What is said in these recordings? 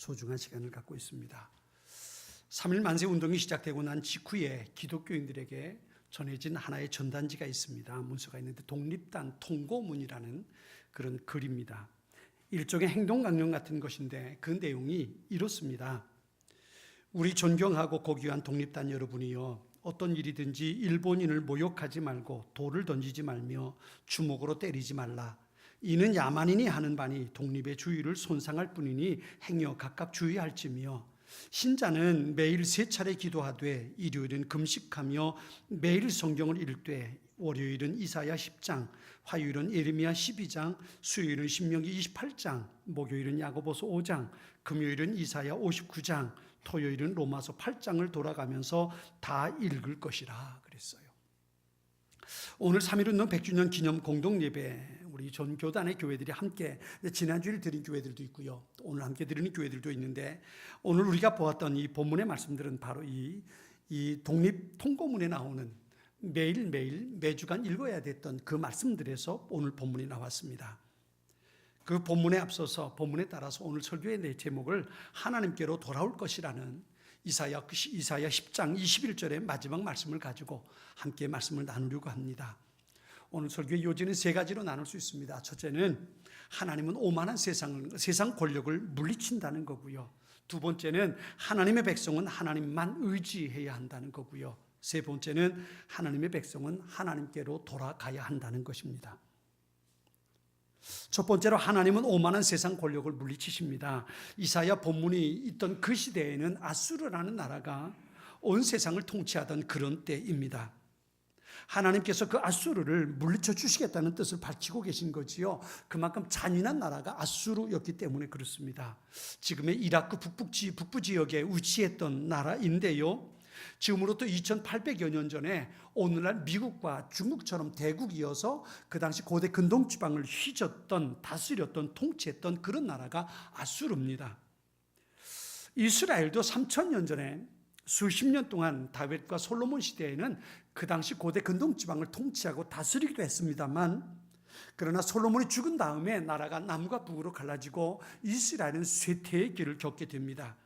소중한 시간을 갖고 있습니다. 3.1 만세 운동이 시작되고 난 직후에 기독교인들에게 전해진 하나의 전단지가 있습니다. 문서가 있는데 독립단 통고문이라는 그런 글입니다. 일종의 행동강령 같은 것인데 그 내용이 이렇습니다. 우리 존경하고 고귀한 독립단 여러분이여, 어떤 일이든지 일본인을 모욕하지 말고 돌을 던지지 말며 주먹으로 때리지 말라. 이는 야만인이 하는 바니 독립의 주의를 손상할 뿐이니 행여 각각 주의할지며, 신자는 매일 3차례 기도하되 일요일은 금식하며 매일 성경을 읽되 월요일은 이사야 10장, 화요일은 예레미야 12장, 수요일은 신명기 28장, 목요일은 야고보서 5장, 금요일은 이사야 59장, 토요일은 로마서 8장을 돌아가면서 다 읽을 것이라 그랬어요. 오늘 3.1운동 100주년 기념 공동예배, 우리 전 교단의 교회들이 함께, 지난주에 드린 교회들도 있고요, 오늘 함께 드리는 교회들도 있는데, 오늘 우리가 보았던 이 본문의 말씀들은 바로 이 독립 통고문에 나오는 매일매일 매주간 읽어야 됐던 그 말씀들에서 오늘 본문이 나왔습니다. 그 본문에 앞서서, 본문에 따라서 오늘 설교의 내 제목을 하나님께로 돌아올 것이라는 이사야 10장 21절의 마지막 말씀을 가지고 함께 말씀을 나누려고 합니다. 오늘 설교의 요지는 3가지로 나눌 수 있습니다. 첫째는 하나님은 오만한 세상 권력을 물리친다는 거고요. 두 번째는 하나님의 백성은 하나님만 의지해야 한다는 거고요. 세 번째는 하나님의 백성은 하나님께로 돌아가야 한다는 것입니다. 첫 번째로 하나님은 오만한 세상 권력을 물리치십니다. 이사야 본문이 있던 그 시대에는 아수르라는 나라가 온 세상을 통치하던 그런 때입니다. 하나님께서 그 아수르를 물리쳐 주시겠다는 뜻을 밝히고 계신 거지요. 그만큼 잔인한 나라가 아수르였기 때문에 그렇습니다. 지금의 이라크 북부 지역에 위치했던 나라인데요, 지금으로부터 2800여 년 전에 오늘날 미국과 중국처럼 대국이어서 그 당시 고대 근동지방을 휘젓던, 다스렸던, 통치했던 그런 나라가 아수르입니다. 이스라엘도 3000년 전에 수십 년 동안 다윗과 솔로몬 시대에는 그 당시 고대 근동지방을 통치하고 다스리기도 했습니다만, 그러나 솔로몬이 죽은 다음에 나라가 남과 북으로 갈라지고 이스라엘은 쇠퇴의 길을 겪게 됩니다.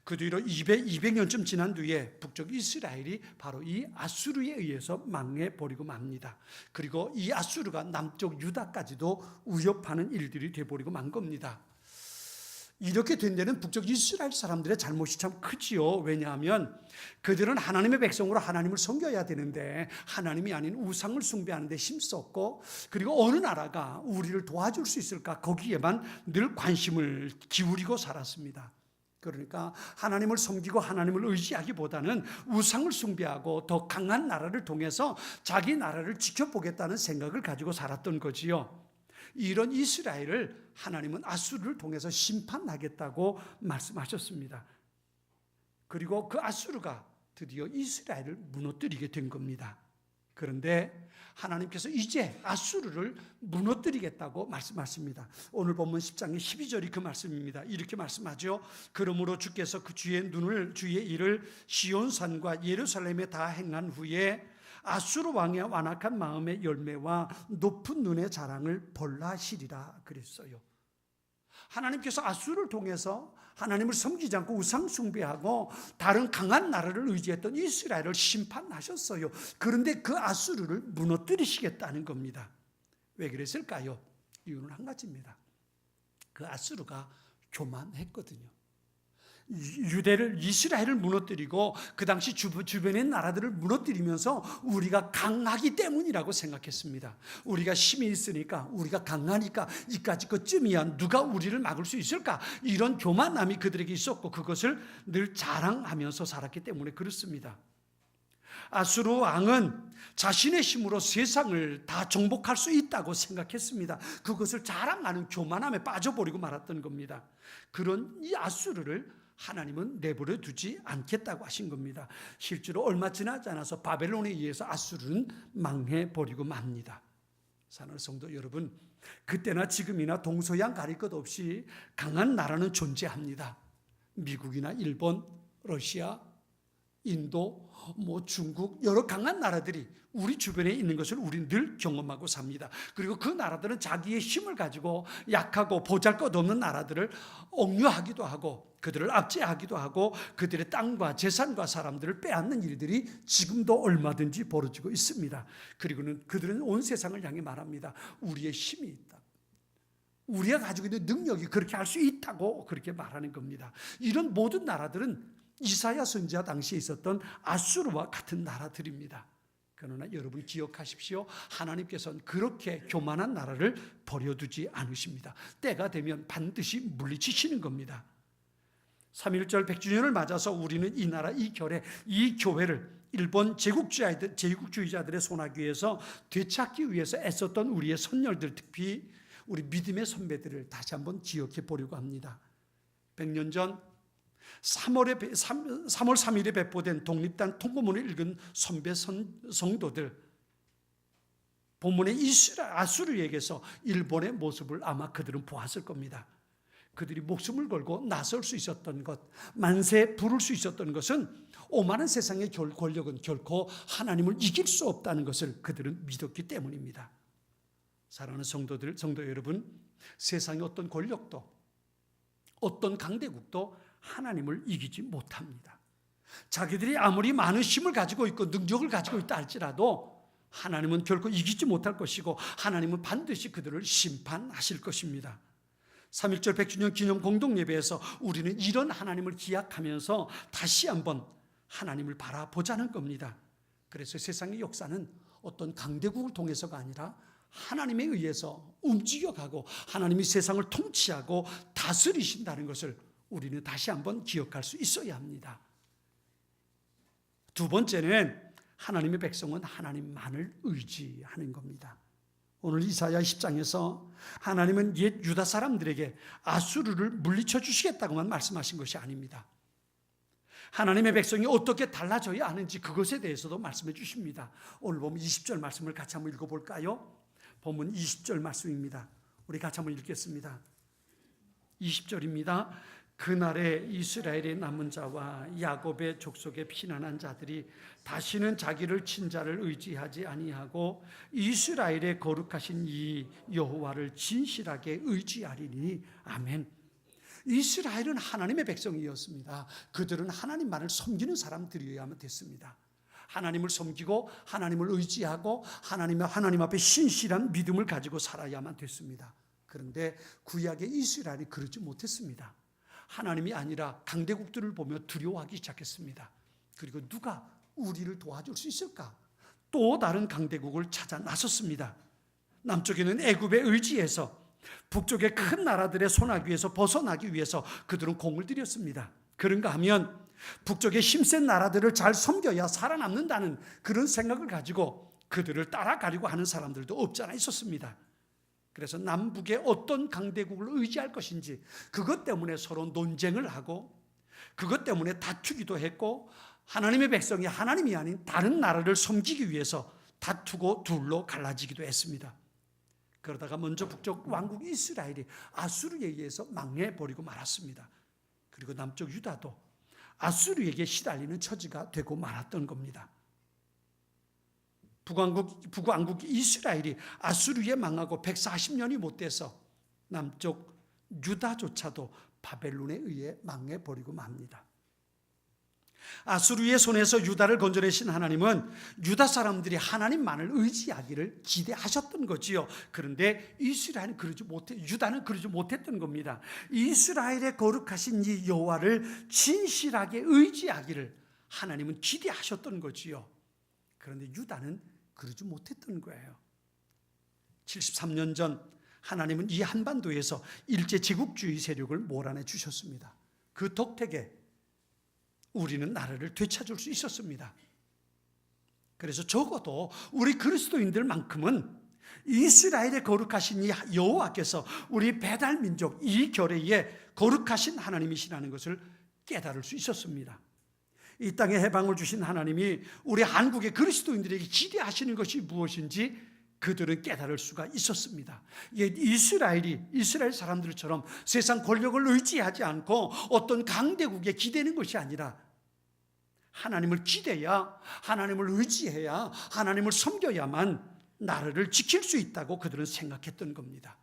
그 뒤로 200년쯤 지난 뒤에 북쪽 이스라엘이 바로 이 아수르에 의해서 망해버리고 맙니다. 그리고 이 아수르가 남쪽 유다까지도 위협하는 일들이 되어버리고 만 겁니다. 이렇게 된 데는 북쪽 이스라엘 사람들의 잘못이 참 크지요. 왜냐하면 그들은 하나님의 백성으로 하나님을 섬겨야 되는데 하나님이 아닌 우상을 숭배하는 데 힘썼고, 그리고 어느 나라가 우리를 도와줄 수 있을까, 거기에만 늘 관심을 기울이고 살았습니다. 그러니까 하나님을 섬기고 하나님을 의지하기보다는 우상을 숭배하고 더 강한 나라를 통해서 자기 나라를 지켜보겠다는 생각을 가지고 살았던 거지요. 이런 이스라엘을 하나님은 아수르를 통해서 심판하겠다고 말씀하셨습니다. 그리고 그 아수르가 드디어 이스라엘을 무너뜨리게 된 겁니다. 그런데 하나님께서 이제 아수르를 무너뜨리겠다고 말씀하십니다. 오늘 본문 10장의 12절이 그 말씀입니다. 이렇게 말씀하죠. 그러므로 주께서 그 주의 일을 시온산과 예루살렘에 다 행한 후에 아수르 왕의 완악한 마음의 열매와 높은 눈의 자랑을 벌하시리라 그랬어요. 하나님께서 아수르를 통해서 하나님을 섬기지 않고 우상 숭배하고 다른 강한 나라를 의지했던 이스라엘을 심판하셨어요. 그런데 그 아수르를 무너뜨리시겠다는 겁니다. 왜 그랬을까요? 이유는 한 가지입니다. 그 아수르가 교만했거든요. 이스라엘을 무너뜨리고 그 당시 주변의 나라들을 무너뜨리면서 우리가 강하기 때문이라고 생각했습니다. 우리가 힘이 있으니까, 우리가 강하니까 이까짓 것쯤이야 누가 우리를 막을 수 있을까, 이런 교만함이 그들에게 있었고 그것을 늘 자랑하면서 살았기 때문에 그렇습니다. 아수르 왕은 자신의 힘으로 세상을 다 정복할 수 있다고 생각했습니다. 그것을 자랑하는 교만함에 빠져버리고 말았던 겁니다. 그런 이 아수르를 하나님은 내버려 두지 않겠다고 하신 겁니다. 실제로 얼마 지나지 않아서 바벨론에 의해서 아수르는 망해버리고 맙니다. 사랑하는 성도 여러분, 그때나 지금이나 동서양 가릴 것 없이 강한 나라는 존재합니다. 미국이나 일본, 러시아, 인도, 중국 여러 강한 나라들이 우리 주변에 있는 것을 우리는 늘 경험하고 삽니다. 그리고 그 나라들은 자기의 힘을 가지고 약하고 보잘것없는 나라들을 억류하기도 하고 그들을 압제하기도 하고 그들의 땅과 재산과 사람들을 빼앗는 일들이 지금도 얼마든지 벌어지고 있습니다. 그리고는 그들은 온 세상을 향해 말합니다. 우리의 힘이 있다. 우리가 가지고 있는 능력이 그렇게 할 수 있다고 그렇게 말하는 겁니다. 이런 모든 나라들은 이사야 선지자 당시에 있었던 아수르와 같은 나라들입니다. 그러나 여러분 기억하십시오. 하나님께서는 그렇게 교만한 나라를 버려두지 않으십니다. 때가 되면 반드시 물리치시는 겁니다. 3.1절 100주년을 맞아서 우리는 이 나라, 이 결에, 이 교회를 일본 제국주의자들의 손아귀에서 되찾기 위해서 애썼던 우리의 선열들, 특히 우리 믿음의 선배들을 다시 한번 기억해 보려고 합니다. 100년 전 3월 3일에 배포된 독립단 통고문을 읽은 선배 성도들, 본문의 아수르에게서 일본의 모습을 아마 그들은 보았을 겁니다. 그들이 목숨을 걸고 나설 수 있었던 것, 만세 부를 수 있었던 것은 오만한 세상의 권력은 결코 하나님을 이길 수 없다는 것을 그들은 믿었기 때문입니다. 사랑하는 성도 여러분, 세상의 어떤 권력도 어떤 강대국도 하나님을 이기지 못합니다. 자기들이 아무리 많은 힘을 가지고 있고 능력을 가지고 있다 할지라도 하나님은 결코 이기지 못할 것이고 하나님은 반드시 그들을 심판하실 것입니다. 3.1절 100주년 기념 공동예배에서 우리는 이런 하나님을 기약하면서 다시 한번 하나님을 바라보자는 겁니다. 그래서 세상의 역사는 어떤 강대국을 통해서가 아니라 하나님에 의해서 움직여가고 하나님이 세상을 통치하고 다스리신다는 것을 우리는 다시 한번 기억할 수 있어야 합니다. 두 번째는 하나님의 백성은 하나님만을 의지하는 겁니다. 오늘 이사야 10장에서 하나님은 옛 유다 사람들에게 아수르를 물리쳐 주시겠다고만 말씀하신 것이 아닙니다. 하나님의 백성이 어떻게 달라져야 하는지 그것에 대해서도 말씀해 주십니다. 오늘 보면 20절 말씀을 같이 한번 읽어볼까요? 본문 20절 말씀입니다. 우리 같이 한번 읽겠습니다. 20절입니다. 그날에 이스라엘의 남은 자와 야곱의 족속에 피난한 자들이 다시는 자기를 친 자를 의지하지 아니하고 이스라엘의 거룩하신 이 여호와를 진실하게 의지하리니 아멘. 이스라엘은 하나님의 백성이었습니다. 그들은 하나님만을 섬기는 사람들이어야만 됐습니다. 하나님을 섬기고 하나님을 의지하고 하나님 앞에 신실한 믿음을 가지고 살아야만 됐습니다. 그런데 구약의 이스라엘이 그러지 못했습니다. 하나님이 아니라 강대국들을 보며 두려워하기 시작했습니다. 그리고 누가 우리를 도와줄 수 있을까? 또 다른 강대국을 찾아 나섰습니다. 남쪽에는 애굽에 의지해서 북쪽의 큰 나라들의 손아귀에서 벗어나기 위해서 그들은 공을 들였습니다. 그런가 하면 북쪽의 힘센 나라들을 잘 섬겨야 살아남는다는 그런 생각을 가지고 그들을 따라가려고 하는 사람들도 없지 않아 있었습니다. 그래서 남북의 어떤 강대국을 의지할 것인지 그것 때문에 서로 논쟁을 하고 그것 때문에 다투기도 했고 하나님의 백성이 하나님이 아닌 다른 나라를 섬기기 위해서 다투고 둘로 갈라지기도 했습니다. 그러다가 먼저 북쪽 왕국 이스라엘이 아수르에 의해서 망해버리고 말았습니다. 그리고 남쪽 유다도 아수르에게 시달리는 처지가 되고 말았던 겁니다. 북왕국 이스라엘이 아수르에 망하고 140년이 못 돼서 남쪽 유다조차도 바벨론에 의해 망해버리고 맙니다. 아수르의 손에서 유다를 건져내신 하나님은 유다 사람들이 하나님만을 의지하기를 기대하셨던 거지요. 그런데 유다는 그러지 못했던 겁니다. 이스라엘의 거룩하신 이 여호와를 진실하게 의지하기를 하나님은 기대하셨던 거지요. 그런데 유다는 그러지 못했던 거예요. 73년 전 하나님은 이 한반도에서 일제 제국주의 세력을 몰아내 주셨습니다. 그 덕택에 우리는 나라를 되찾을 수 있었습니다. 그래서 적어도 우리 그리스도인들만큼은 이스라엘의 거룩하신 이 여호와께서 우리 배달민족 이 결의에 거룩하신 하나님이시라는 것을 깨달을 수 있었습니다. 이 땅에 해방을 주신 하나님이 우리 한국의 그리스도인들에게 기대하시는 것이 무엇인지 그들은 깨달을 수가 있었습니다. 이스라엘 사람들처럼 세상 권력을 의지하지 않고 어떤 강대국에 기대는 것이 아니라 하나님을 기대야, 하나님을 의지해야, 하나님을 섬겨야만 나라를 지킬 수 있다고 그들은 생각했던 겁니다.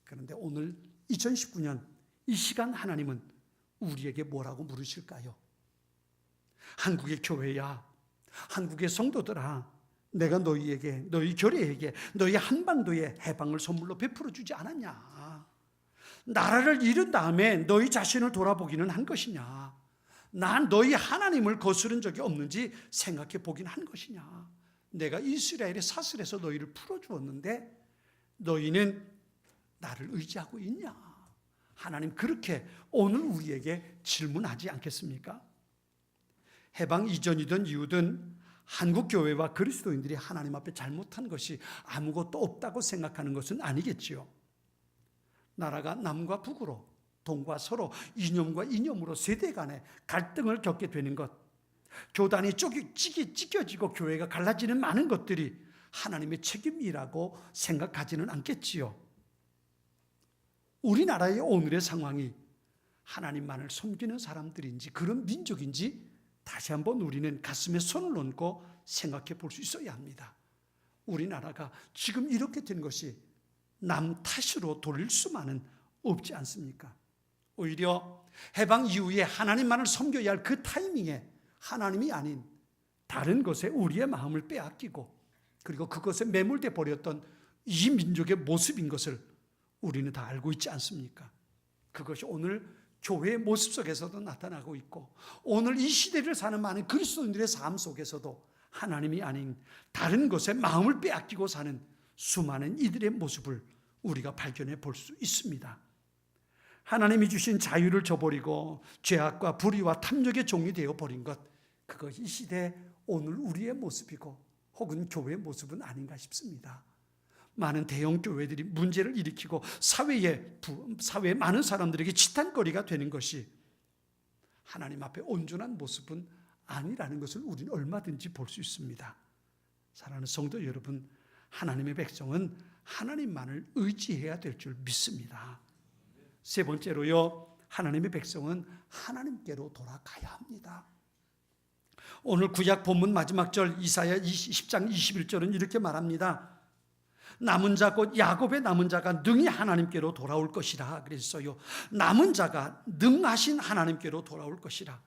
그런데 오늘 2019년 이 시간 하나님은 우리에게 뭐라고 물으실까요? 한국의 교회야, 한국의 성도들아, 내가 너희에게, 너희 교회에게, 너희 한반도에 해방을 선물로 베풀어 주지 않았냐? 나라를 잃은 다음에 너희 자신을 돌아보기는 한 것이냐? 난 너희 하나님을 거스른 적이 없는지 생각해 보긴 한 것이냐? 내가 이스라엘의 사슬에서 너희를 풀어주었는데 너희는 나를 의지하고 있냐? 하나님 그렇게 오늘 우리에게 질문하지 않겠습니까? 해방 이전이든 이후든 한국 교회와 그리스도인들이 하나님 앞에 잘못한 것이 아무것도 없다고 생각하는 것은 아니겠지요. 나라가 남과 북으로, 동과 서로, 이념과 이념으로 세대 간의 갈등을 겪게 되는 것, 교단이 찢겨지고 교회가 갈라지는 많은 것들이 하나님의 책임이라고 생각하지는 않겠지요. 우리나라의 오늘의 상황이 하나님만을 섬기는 사람들인지 그런 민족인지 다시 한번 우리는 가슴에 손을 얹고 생각해 볼 수 있어야 합니다. 우리나라가 지금 이렇게 된 것이 남 탓으로 돌릴 수만은 없지 않습니까? 오히려 해방 이후에 하나님만을 섬겨야 할 그 타이밍에 하나님이 아닌 다른 것에 우리의 마음을 빼앗기고 그리고 그것에 매몰돼 버렸던 이 민족의 모습인 것을 우리는 다 알고 있지 않습니까? 그것이 오늘 교회의 모습 속에서도 나타나고 있고 오늘 이 시대를 사는 많은 그리스도인들의 삶 속에서도 하나님이 아닌 다른 것에 마음을 빼앗기고 사는 수많은 이들의 모습을 우리가 발견해 볼 수 있습니다. 하나님이 주신 자유를 저버리고 죄악과 불의와 탐욕의 종이 되어버린 것, 그것이 이 시대 오늘 우리의 모습이고 혹은 교회의 모습은 아닌가 싶습니다. 많은 대형 교회들이 문제를 일으키고 사회에 많은 사람들에게 지탄거리가 되는 것이 하나님 앞에 온전한 모습은 아니라는 것을 우리는 얼마든지 볼 수 있습니다. 사랑하는 성도 여러분, 하나님의 백성은 하나님만을 의지해야 될 줄 믿습니다. 세 번째로요, 하나님의 백성은 하나님께로 돌아가야 합니다. 오늘 구약 본문 마지막 절 이사야 10장 21절은 이렇게 말합니다. 남은 자 곧 야곱의 남은 자가 능히 하나님께로 돌아올 것이라 그랬어요. 남은 자가 능하신 하나님께로 돌아올 것이라.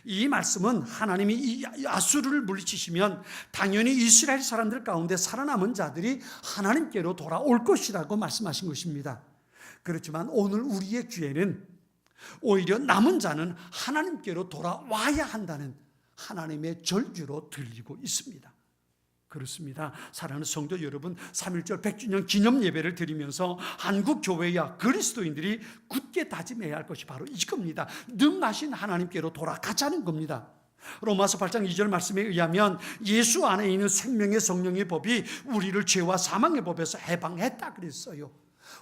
이 말씀은 하나님이 이 아수르를 물리치시면 당연히 이스라엘 사람들 가운데 살아남은 자들이 하나님께로 돌아올 것이라고 말씀하신 것입니다. 그렇지만 오늘 우리의 귀에는 오히려 남은 자는 하나님께로 돌아와야 한다는 하나님의 절규로 들리고 있습니다. 그렇습니다. 사랑하는 성도 여러분, 3.1절 100주년 기념 예배를 드리면서 한국 교회야 그리스도인들이 굳게 다짐해야 할 것이 바로 이겁니다. 능하신 하나님께로 돌아가자는 겁니다. 로마서 8장 2절 말씀에 의하면 예수 안에 있는 생명의 성령의 법이 우리를 죄와 사망의 법에서 해방했다 그랬어요.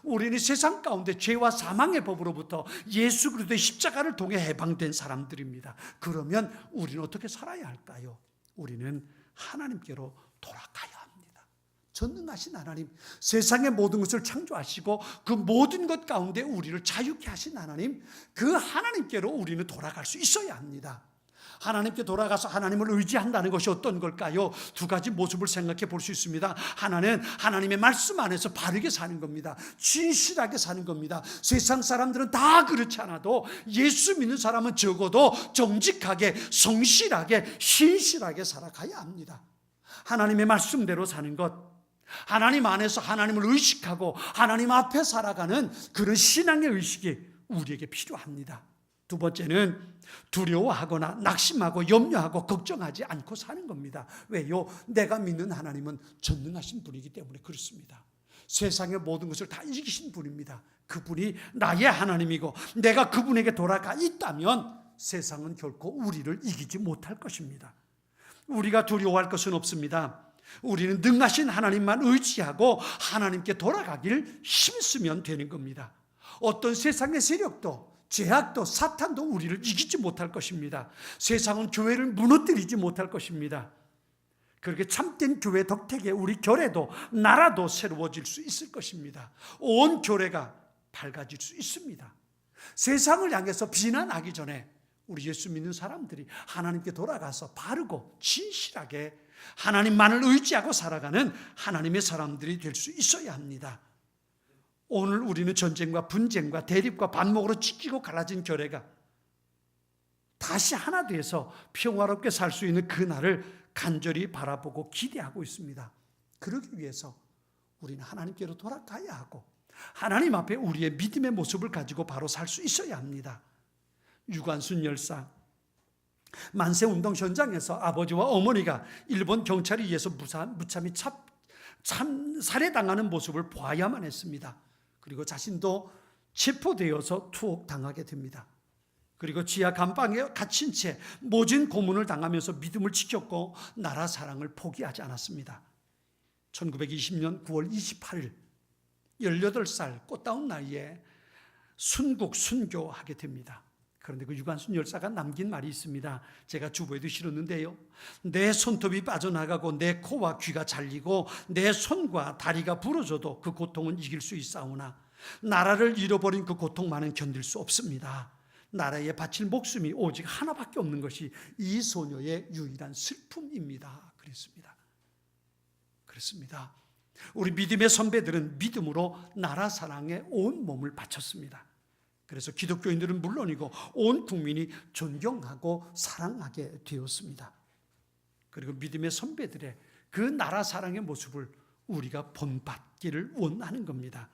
우리는 세상 가운데 죄와 사망의 법으로부터 예수 그리스도의 십자가를 통해 해방된 사람들입니다. 그러면 우리는 어떻게 살아야 할까요? 우리는 하나님께로 돌아가야 합니다. 전능하신 하나님, 세상의 모든 것을 창조하시고 그 모든 것 가운데 우리를 자유케 하신 하나님, 그 하나님께로 우리는 돌아갈 수 있어야 합니다. 하나님께 돌아가서 하나님을 의지한다는 것이 어떤 걸까요? 두 가지 모습을 생각해 볼 수 있습니다. 하나는 하나님의 말씀 안에서 바르게 사는 겁니다. 진실하게 사는 겁니다. 세상 사람들은 다 그렇지 않아도 예수 믿는 사람은 적어도 정직하게, 성실하게, 신실하게 살아가야 합니다. 하나님의 말씀대로 사는 것, 하나님 안에서 하나님을 의식하고 하나님 앞에 살아가는 그런 신앙의 의식이 우리에게 필요합니다. 두 번째는 두려워하거나 낙심하고 염려하고 걱정하지 않고 사는 겁니다. 왜요? 내가 믿는 하나님은 전능하신 분이기 때문에 그렇습니다. 세상의 모든 것을 다 이기신 분입니다. 그분이 나의 하나님이고 내가 그분에게 돌아가 있다면 세상은 결코 우리를 이기지 못할 것입니다. 우리가 두려워할 것은 없습니다. 우리는 능하신 하나님만 의지하고 하나님께 돌아가길 힘쓰면 되는 겁니다. 어떤 세상의 세력도 죄악도 사탄도 우리를 이기지 못할 것입니다. 세상은 교회를 무너뜨리지 못할 것입니다. 그렇게 참된 교회 덕택에 우리 교회도 나라도 새로워질 수 있을 것입니다. 온 교회가 밝아질 수 있습니다. 세상을 향해서 비난하기 전에 우리 예수 믿는 사람들이 하나님께 돌아가서 바르고 진실하게 하나님만을 의지하고 살아가는 하나님의 사람들이 될 수 있어야 합니다. 오늘 우리는 전쟁과 분쟁과 대립과 반목으로 찢기고 갈라진 교회가 다시 하나 돼서 평화롭게 살 수 있는 그날을 간절히 바라보고 기대하고 있습니다. 그러기 위해서 우리는 하나님께로 돌아가야 하고 하나님 앞에 우리의 믿음의 모습을 가지고 바로 살 수 있어야 합니다. 유관순 열사, 만세운동 현장에서 아버지와 어머니가 일본 경찰에 의해서 무참히 살해당하는 모습을 보아야만 했습니다. 그리고 자신도 체포되어서 투옥당하게 됩니다. 그리고 지하 감방에 갇힌 채 모진 고문을 당하면서 믿음을 지켰고 나라 사랑을 포기하지 않았습니다. 1920년 9월 28일 18살 꽃다운 나이에 순교하게 됩니다. 그런데 그 유관순 열사가 남긴 말이 있습니다. 제가 주보에도 실었는데요. 내 손톱이 빠져나가고 내 코와 귀가 잘리고 내 손과 다리가 부러져도 그 고통은 이길 수 있사오나 나라를 잃어버린 그 고통만은 견딜 수 없습니다. 나라에 바칠 목숨이 오직 하나밖에 없는 것이 이 소녀의 유일한 슬픔입니다. 그렇습니다. 우리 믿음의 선배들은 믿음으로 나라 사랑에 온 몸을 바쳤습니다. 그래서 기독교인들은 물론이고 온 국민이 존경하고 사랑하게 되었습니다. 그리고 믿음의 선배들의 그 나라 사랑의 모습을 우리가 본받기를 원하는 겁니다.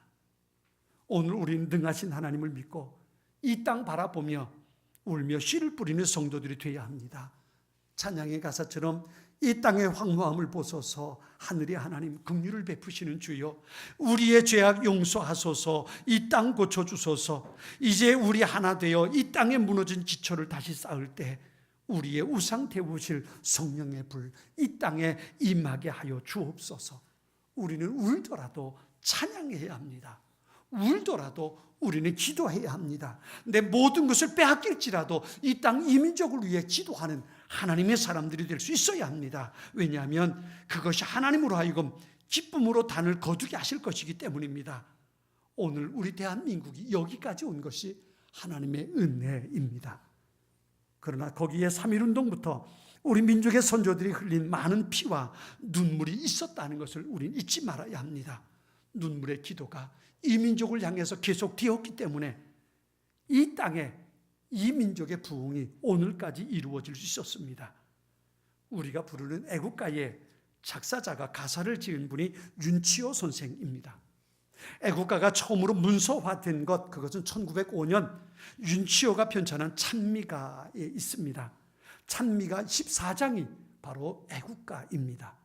오늘 우리는 능하신 하나님을 믿고 이 땅 바라보며 울며 씨를 뿌리는 성도들이 되어야 합니다. 찬양의 가사처럼 이 땅의 황홀함을 보소서 하늘의 하나님 긍휼을 베푸시는 주여 우리의 죄악 용서하소서 이 땅 고쳐주소서 이제 우리 하나 되어 이 땅에 무너진 기초를 다시 쌓을 때 우리의 우상 태우실 성령의 불 이 땅에 임하게 하여 주옵소서. 우리는 울더라도 찬양해야 합니다. 울더라도 우리는 기도해야 합니다. 내 모든 것을 빼앗길지라도 이 땅 이민족을 위해 기도하는 하나님의 사람들이 될 수 있어야 합니다. 왜냐하면 그것이 하나님으로 하여금 기쁨으로 단을 거두게 하실 것이기 때문입니다. 오늘 우리 대한민국이 여기까지 온 것이 하나님의 은혜입니다. 그러나 거기에 3.1운동부터 우리 민족의 선조들이 흘린 많은 피와 눈물이 있었다는 것을 우리는 잊지 말아야 합니다. 눈물의 기도가 이 민족을 향해서 계속 되었기 때문에 이 땅에 이 민족의 부흥이 오늘까지 이루어질 수 있었습니다. 우리가 부르는 애국가의 작사자가 가사를 지은 분이 윤치호 선생입니다. 애국가가 처음으로 문서화된 것, 그것은 1905년 윤치호가 편찬한 찬미가에 있습니다. 찬미가 14장이 바로 애국가입니다.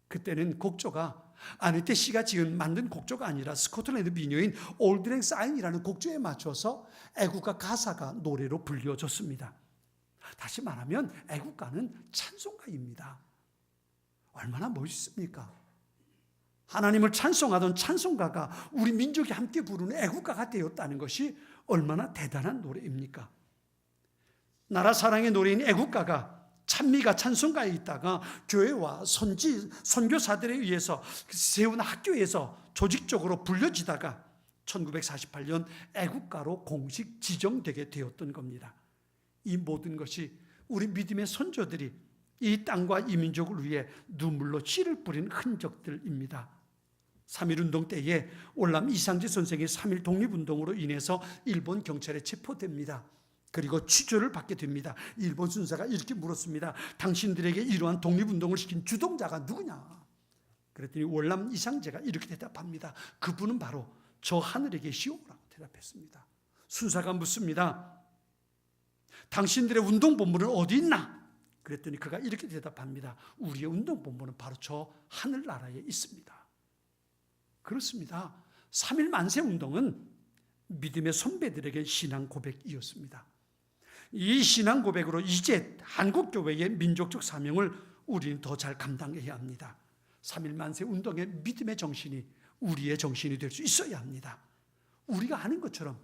그때는 곡조가 아네테 씨가 만든 곡조가 아니라 스코틀랜드 민요인 올드랭 사인이라는 곡조에 맞춰서 애국가 가사가 노래로 불려졌습니다. 다시 말하면 애국가는 찬송가입니다. 얼마나 멋있습니까? 하나님을 찬송하던 찬송가가 우리 민족이 함께 부르는 애국가가 되었다는 것이 얼마나 대단한 노래입니까? 나라 사랑의 노래인 애국가가 찬미가 찬송가에 있다가 교회와 선교사들에 의해서 세운 학교에서 조직적으로 불려지다가 1948년 애국가로 공식 지정되게 되었던 겁니다. 이 모든 것이 우리 믿음의 선조들이 이 땅과 이 민족을 위해 눈물로 씨를 뿌린 흔적들입니다. 3.1운동 때에 올람 이상지 선생이 3.1 독립운동으로 인해서 일본 경찰에 체포됩니다. 그리고 취조를 받게 됩니다. 일본 순사가 이렇게 물었습니다. 당신들에게 이러한 독립운동을 시킨 주동자가 누구냐? 그랬더니 월남 이상제가 이렇게 대답합니다. 그분은 바로 저 하늘에 계시오라고 대답했습니다. 순사가 묻습니다. 당신들의 운동본부는 어디 있나? 그랬더니 그가 이렇게 대답합니다. 우리의 운동본부는 바로 저 하늘나라에 있습니다. 그렇습니다. 3.1 만세운동은 믿음의 선배들에게 신앙 고백이었습니다. 이 신앙 고백으로 이제 한국교회의 민족적 사명을 우리는 더 잘 감당해야 합니다. 3.1 만세운동의 믿음의 정신이 우리의 정신이 될 수 있어야 합니다. 우리가 하는 것처럼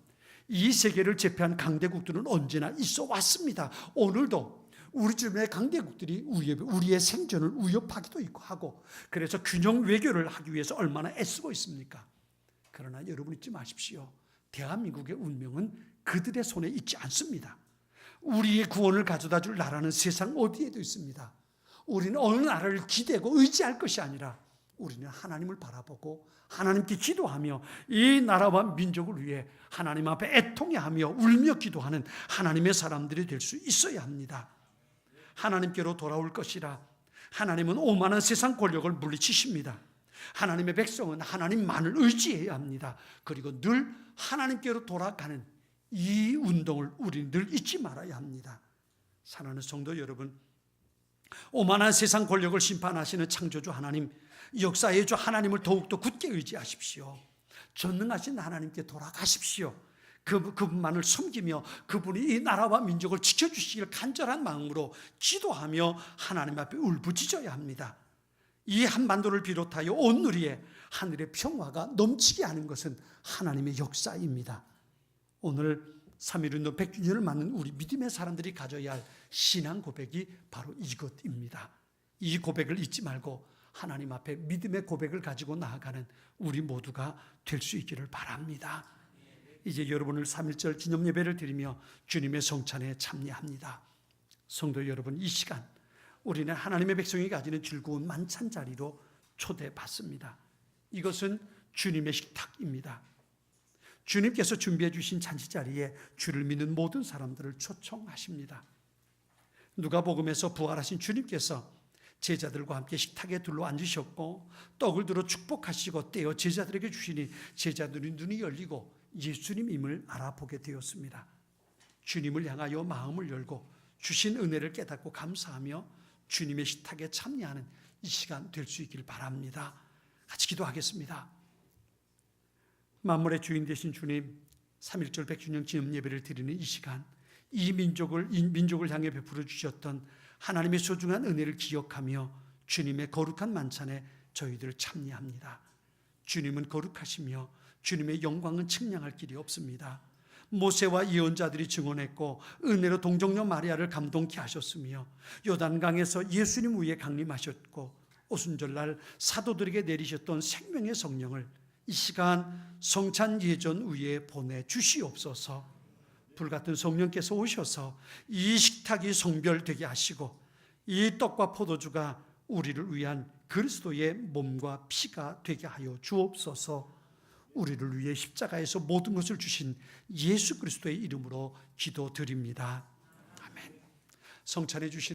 이 세계를 제패한 강대국들은 언제나 있어 왔습니다. 오늘도 우리 주변의 강대국들이 우리의 생존을 위협하기도 하고 그래서 균형 외교를 하기 위해서 얼마나 애쓰고 있습니까? 그러나 여러분 잊지 마십시오. 대한민국의 운명은 그들의 손에 있지 않습니다. 우리의 구원을 가져다 줄 나라는 세상 어디에도 있습니다. 우리는 어느 나라를 기대고 의지할 것이 아니라 우리는 하나님을 바라보고 하나님께 기도하며 이 나라와 민족을 위해 하나님 앞에 애통해하며 울며 기도하는 하나님의 사람들이 될 수 있어야 합니다. 하나님께로 돌아올 것이라. 하나님은 오만한 세상 권력을 물리치십니다. 하나님의 백성은 하나님만을 의지해야 합니다. 그리고 늘 하나님께로 돌아가는 이 운동을 우리는 늘 잊지 말아야 합니다. 사랑하는 성도 여러분, 오만한 세상 권력을 심판하시는 창조주 하나님, 역사의 주 하나님을 더욱더 굳게 의지하십시오. 전능하신 하나님께 돌아가십시오. 그분만을 섬기며 그분이 이 나라와 민족을 지켜주시길 간절한 마음으로 기도하며 하나님 앞에 울부짖어야 합니다. 이 한반도를 비롯하여 온 누리에 하늘의 평화가 넘치게 하는 것은 하나님의 역사입니다. 오늘 3.1운동 100주년을 맞는 우리 믿음의 사람들이 가져야 할 신앙 고백이 바로 이것입니다. 이 고백을 잊지 말고 하나님 앞에 믿음의 고백을 가지고 나아가는 우리 모두가 될 수 있기를 바랍니다. 이제 여러분을 3.1절 기념예배를 드리며 주님의 성찬에 참여합니다. 성도 여러분, 이 시간 우리는 하나님의 백성이 가지는 즐거운 만찬 자리로 초대받습니다. 이것은 주님의 식탁입니다. 주님께서 준비해 주신 잔치 자리에 주를 믿는 모든 사람들을 초청하십니다. 누가복음에서 부활하신 주님께서 제자들과 함께 식탁에 둘러 앉으셨고 떡을 들어 축복하시고 떼어 제자들에게 주시니 제자들의 눈이 열리고 예수님임을 알아보게 되었습니다. 주님을 향하여 마음을 열고 주신 은혜를 깨닫고 감사하며 주님의 식탁에 참여하는 이 시간 될 수 있길 바랍니다. 같이 기도하겠습니다. 만물의 주인 되신 주님, 3.1절 100주년 기념 예배를 드리는 이 시간, 이 민족을 향해 베풀어 주셨던 하나님의 소중한 은혜를 기억하며 주님의 거룩한 만찬에 저희들 참여합니다. 주님은 거룩하시며 주님의 영광은 측량할 길이 없습니다. 모세와 예언자들이 증언했고 은혜로 동정녀 마리아를 감동케 하셨으며 요단강에서 예수님 위에 강림하셨고 오순절날 사도들에게 내리셨던 생명의 성령을 이 시간 성찬 예전 위에 보내주시옵소서. 불같은 성령께서 오셔서 이 식탁이 성별되게 하시고 이 떡과 포도주가 우리를 위한 그리스도의 몸과 피가 되게 하여 주옵소서. 우리를 위해 십자가에서 모든 것을 주신 예수 그리스도의 이름으로 기도드립니다. 아멘. 성찬해 주신